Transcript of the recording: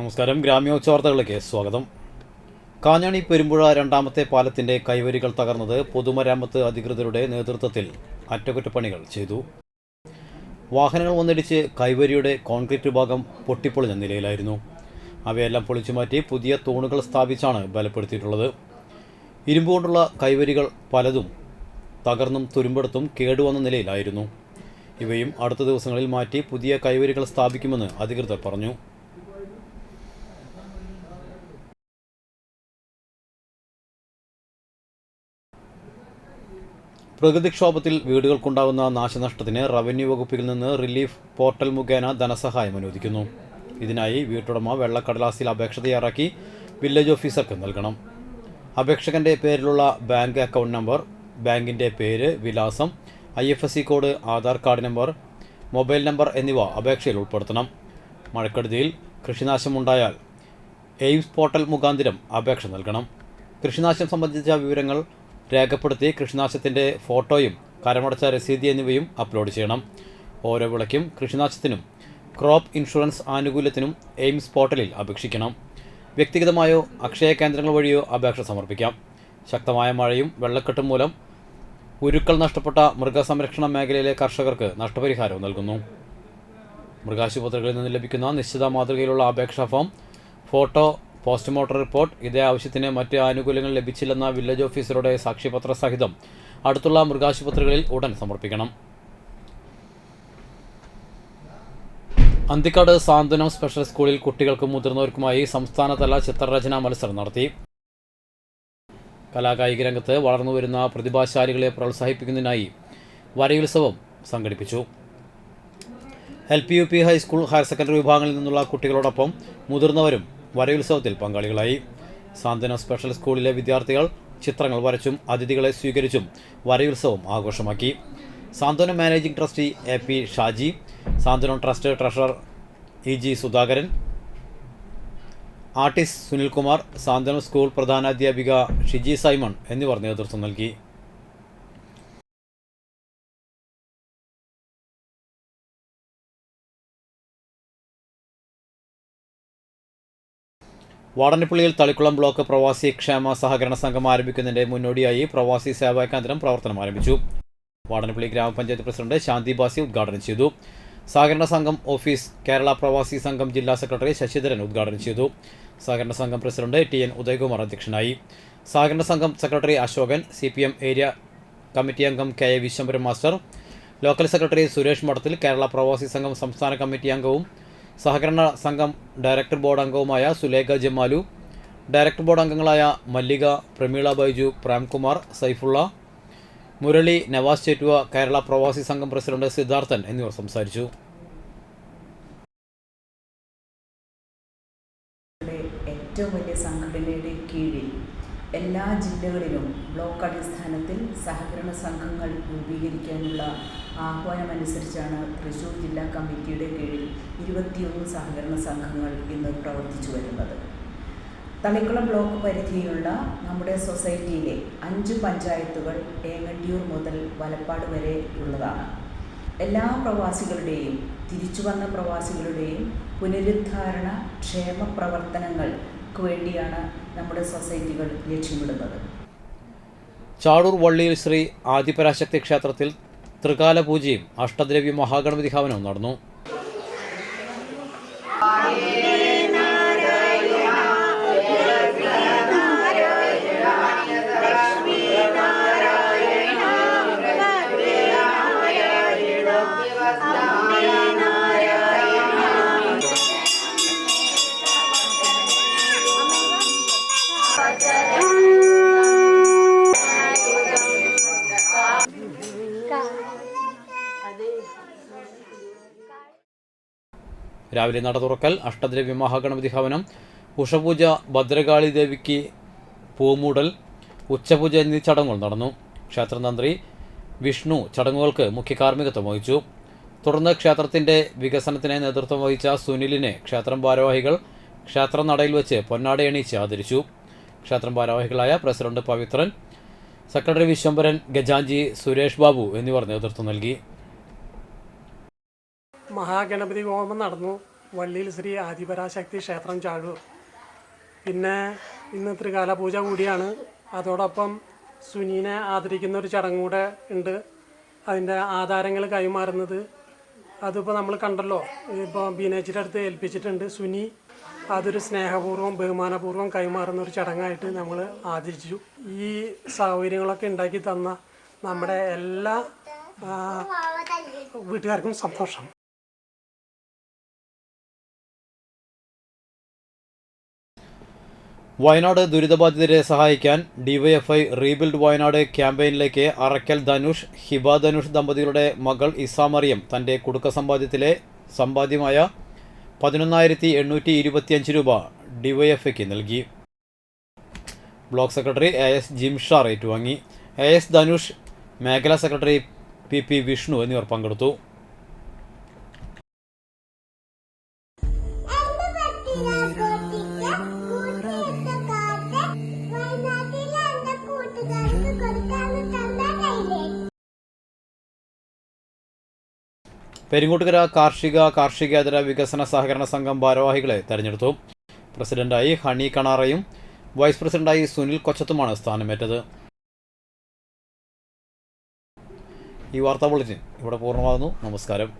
നമസ്കാരം. ഗ്രാമീണോച്ച വാർത്തകളിലേക്ക് സ്വാഗതം. കാഞ്ഞാണി പെരുമ്പുഴ രണ്ടാമത്തെ പാലത്തിന്റെ കൈവരികൾ തകർന്നത് പൊതുമരാമത്ത് അധികൃതരുടെ നേതൃത്വത്തിൽ അറ്റകുറ്റപ്പണികൾ ചെയ്തു. വാഹനങ്ങൾ വന്നിടിച്ച് കൈവരിയുടെ കോൺക്രീറ്റ് ഭാഗം പൊട്ടിപ്പൊളിഞ്ഞ നിലയിലായിരുന്നു. അവയെല്ലാം പൊളിച്ചുമാറ്റി പുതിയ തൂണുകൾ സ്ഥാപിച്ചാണ് ബലപ്പെടുത്തിയിട്ടുള്ളത്. ഇരുമ്പ് കൊണ്ടുള്ള കൈവരികൾ പലതും തകർന്നും തുരുമ്പെടുത്തും കേടുവന്ന നിലയിലായിരുന്നു. ഇവയും അടുത്ത ദിവസങ്ങളിൽ മാറ്റി പുതിയ കൈവരികൾ സ്ഥാപിക്കുമെന്ന് അധികൃതർ പറഞ്ഞു. പ്രകൃതിക്ഷോഭത്തിൽ വീടുകൾക്കുണ്ടാകുന്ന നാശനഷ്ടത്തിന് റവന്യൂ വകുപ്പിൽ നിന്ന് റിലീഫ് പോർട്ടൽ മുഖേന ധനസഹായം അനുവദിക്കുന്നു. ഇതിനായി വീട്ടുടമ വെള്ളക്കടലാസിൽ അപേക്ഷ തയ്യാറാക്കി വില്ലേജ് ഓഫീസർക്ക് നൽകണം. അപേക്ഷകന്റെ പേരിലുള്ള ബാങ്ക് അക്കൗണ്ട് നമ്പർ, ബാങ്കിന്റെ പേര്, വിലാസം, IFSC code, Aadhaar card number, mobile number എന്നിവ അപേക്ഷയിൽ ഉൾപ്പെടുത്തണം. മഴക്കെടുതിയിൽ കൃഷിനാശമുണ്ടായാൽ എയിംസ് പോർട്ടൽ മുഖാന്തരം അപേക്ഷ നൽകണം. കൃഷിനാശം സംബന്ധിച്ച വിവരങ്ങൾ രേഖപ്പെടുത്തി കൃഷിനാശത്തിൻ്റെ ഫോട്ടോയും കരമടച്ച രസീത് എന്നിവയും അപ്ലോഡ് ചെയ്യണം. ഓരോ വിളയ്ക്കും കൃഷിനാശത്തിനും ക്രോപ്പ് ഇൻഷുറൻസ് ആനുകൂല്യത്തിനും എയിംസ് പോർട്ടലിൽ അപേക്ഷിക്കണം. വ്യക്തിഗതമായോ അക്ഷയ കേന്ദ്രങ്ങൾ വഴിയോ അപേക്ഷ സമർപ്പിക്കാം. ശക്തമായ മഴയും വെള്ളക്കെട്ടും മൂലം ഉരുക്കൾ നഷ്ടപ്പെട്ട മൃഗസംരക്ഷണ മേഖലയിലെ കർഷകർക്ക് നഷ്ടപരിഹാരവും നൽകുന്നു. മൃഗാശുപത്രികളിൽ നിന്ന് ലഭിക്കുന്ന നിശ്ചിത മാതൃകയിലുള്ള അപേക്ഷാ ഫോം, ഫോട്ടോ, പോസ്റ്റ്മോർട്ടം റിപ്പോർട്ട്, ഇതേ ആവശ്യത്തിന് മറ്റ് ആനുകൂല്യങ്ങൾ ലഭിച്ചില്ലെന്ന വില്ലേജ് ഓഫീസറുടെ സാക്ഷ്യപത്ര സഹിതം അടുത്തുള്ള മൃഗാശുപത്രികളിൽ ഉടൻ സമർപ്പിക്കണം. അന്തിക്കാട് സാന്ത്വനം സ്പെഷ്യൽ സ്കൂളിൽ കുട്ടികൾക്കും മുതിർന്നവർക്കുമായി സംസ്ഥാനതല ചിത്രരചനാ മത്സരം നടത്തി. കലാകായിക രംഗത്ത് വളർന്നുവരുന്ന പ്രതിഭാശാലികളെ പ്രോത്സാഹിപ്പിക്കുന്നതിനായി വരയുത്സവം സംഘടിപ്പിച്ചു. LP, UP, high school, higher secondary വിഭാഗങ്ങളിൽ നിന്നുള്ള കുട്ടികളോടൊപ്പം മുതിർന്നവരും വരയുത്സവത്തിൽ പങ്കാളികളായി. സാന്ത്വനം സ്പെഷ്യൽ സ്കൂളിലെ വിദ്യാർത്ഥികൾ ചിത്രങ്ങൾ വരച്ചും അതിഥികളെ സ്വീകരിച്ചും വരയുത്സവം ആഘോഷമാക്കി. Santhwanam managing trustee AP Shaji, Santhwanam trust treasurer EG Sudhakaran, artist Sunilkumar, Santhwanam school പ്രധാനാധ്യാപിക ഷിജി സൈമൺ എന്നിവർ നേതൃത്വം നൽകി. വാടനപ്പള്ളിയിൽ തളിക്കുളം ബ്ലോക്ക് പ്രവാസി ക്ഷേമ സഹകരണ സംഘം ആരംഭിക്കുന്നതിന്റെ മുന്നോടിയായി പ്രവാസി സേവാ കേന്ദ്രം പ്രവർത്തനം ആരംഭിച്ചു. വാടനപ്പള്ളി ഗ്രാമപഞ്ചായത്ത് പ്രസിഡന്റ് ശാന്തി ബാസി ഉദ്ഘാടനം ചെയ്തു. സഹകരണ സംഘം ഓഫീസ് കേരള പ്രവാസി സംഘം ജില്ലാ സെക്രട്ടറി ശശിധരൻ ഉദ്ഘാടനം ചെയ്തു. സഹകരണ സംഘം പ്രസിഡന്റ് TN ഉദയകുമാർ അധ്യക്ഷനായി. സഹകരണ സംഘം secretary Ashokan, CPM area committee അംഗം KA Vishwambharan master, local secretary Suresh Madathil, Kerala പ്രവാസി സംഘം സംസ്ഥാന കമ്മിറ്റി അംഗവും സഹകരണ സംഘം ഡയറക്ടർ ബോർഡ് അംഗവുമായ സുലേഖ ജമാലു, ഡയറക്ടർ ബോർഡ് അംഗങ്ങളായ മല്ലിക, പ്രമീള ബൈജു, പ്രേംകുമാർ, സൈഫുള്ള, മുരളി, നവാസ് ചേറ്റുവ, കേരള പ്രവാസി സംഘം പ്രസിഡന്റ് സിദ്ധാർത്ഥൻ എന്നിവർ സംസാരിച്ചു. ഏറ്റവും വലിയ സംഘടനയുടെ കീഴിൽ എല്ലാ ജില്ലകളിലും ബ്ലോക്ക് അടിസ്ഥാനത്തിൽ സഹകരണ സംഘങ്ങൾ രൂപീകരിക്കാനുള്ള ആഹ്വാനമനുസരിച്ചാണ് തൃശ്ശൂർ ജില്ലാ കമ്മിറ്റിയുടെ കീഴിൽ 21 സഹകരണ സംഘങ്ങൾ ഇന്ന് പ്രവർത്തിച്ചു വരുന്നത്. തളിക്കുളം ബ്ലോക്ക് പരിധിയിലുള്ള നമ്മുടെ സൊസൈറ്റിയിലെ 5 പഞ്ചായത്തുകൾ ഏങ്ങണ്ടിയൂർ മുതൽ വലപ്പാട് വരെ ഉള്ളതാണ്. എല്ലാ പ്രവാസികളുടെയും തിരിച്ചുവന്ന പ്രവാസികളുടെയും പുനരുദ്ധാരണ ക്ഷേമ പ്രവർത്തനങ്ങൾക്ക് വേണ്ടിയാണ് നമ്മുടെ സൊസൈറ്റികൾ ലക്ഷ്യമിടുന്നത്. ചാടൂർ വള്ളിയിൽ ശ്രീ ആദിപരാശക്തി ക്ഷേത്രത്തിൽ ത്രികാല പൂജയും അഷ്ടദ്രവ്യ മഹാഗണപതി ഹവനവും നടന്നു. രാവിലെ നട തുറക്കൽ, അഷ്ടദ്രവ്യ മഹാഗണപതി ഹവനം, ഉഷപൂജ, ഭദ്രകാളി ദേവിക്ക് പൂമൂടൽ, ഉച്ചപൂജ എന്നീ ചടങ്ങുകൾ നടന്നു. ക്ഷേത്രതന്ത്രി വിഷ്ണു ചടങ്ങുകൾക്ക് മുഖ്യ കാർമ്മികത്വം വഹിച്ചു. തുടർന്ന് ക്ഷേത്രത്തിൻ്റെ വികസനത്തിന് നേതൃത്വം വഹിച്ച സുനിലിനെ ക്ഷേത്രം ഭാരവാഹികൾ ക്ഷേത്രനടയിൽ വെച്ച് പൊന്നാടയണിയിച്ച് ആദരിച്ചു. ക്ഷേത്രം ഭാരവാഹികളായ പ്രസിഡന്റ് പവിത്രൻ, സെക്രട്ടറി വിശ്വംഭരൻ, ഗജാഞ്ചി, സുരേഷ് ബാബു എന്നിവർ നേതൃത്വം നൽകി. മഹാഗണപതി ഹോമം നടന്നു. വള്ളിയിൽ ശ്രീ ആദിപരാശക്തി ക്ഷേത്രം ചാഴൂർ. പിന്നെ ഇന്ന് ത്രികാല പൂജ കൂടിയാണ്. അതോടൊപ്പം സുനീനെ ആദരിക്കുന്ന ഒരു ചടങ്ങ് കൂടെ ഉണ്ട്. അതിൻ്റെ ആധാരങ്ങൾ കൈമാറുന്നത് അതിപ്പോൾ നമ്മൾ കണ്ടല്ലോ, ഇപ്പോൾ ബീനേച്ചിൻ്റെ അടുത്ത് ഏൽപ്പിച്ചിട്ടുണ്ട്. സുനി അതൊരു സ്നേഹപൂർവ്വം ബഹുമാനപൂർവ്വം കൈമാറുന്ന ഒരു ചടങ്ങായിട്ട് നമ്മൾ ആദരിച്ചു. ഈ സൗകര്യങ്ങളൊക്കെ ഉണ്ടാക്കി തന്ന നമ്മുടെ എല്ലാ വീട്ടുകാർക്കും സന്തോഷം. വയനാട് ദുരിതബാധിതരെ സഹായിക്കാൻ ഡിവൈഎഫ്ഐ റീബിൽഡ് വയനാട് ക്യാമ്പയിനിലേക്ക് അറക്കൽ ധനുഷ്, ഹിബ ധനുഷ് ദമ്പതികളുടെ മകൾ ഇസാമറിയം തൻ്റെ കുടുക്ക സമ്പാദ്യമായ 11,825 രൂപ ഡിവൈഎഫ്ഐക്ക് നൽകി. ബ്ലോക്ക് സെക്രട്ടറി AS ജിംഷാർ ഏറ്റുവാങ്ങി. AS ധനുഷ്, മേഖലാ സെക്രട്ടറി PP വിഷ്ണു എന്നിവർ പങ്കെടുത്തു. പെരിങ്ങോട്ടുകര കാർഷികേതര വികസന സഹകരണ സംഘം ഭാരവാഹികളെ തെരഞ്ഞെടുത്തു. പ്രസിഡന്റായി ഹണി കണാറയും വൈസ് പ്രസിഡന്റായി സുനിൽ കൊച്ചത്തുമാണ് സ്ഥാനമേറ്റത്. ഈ വാർത്താ ബുള്ളറ്റിൻ ഇവിടെ പൂർണ്ണമാകുന്നു. നമസ്കാരം.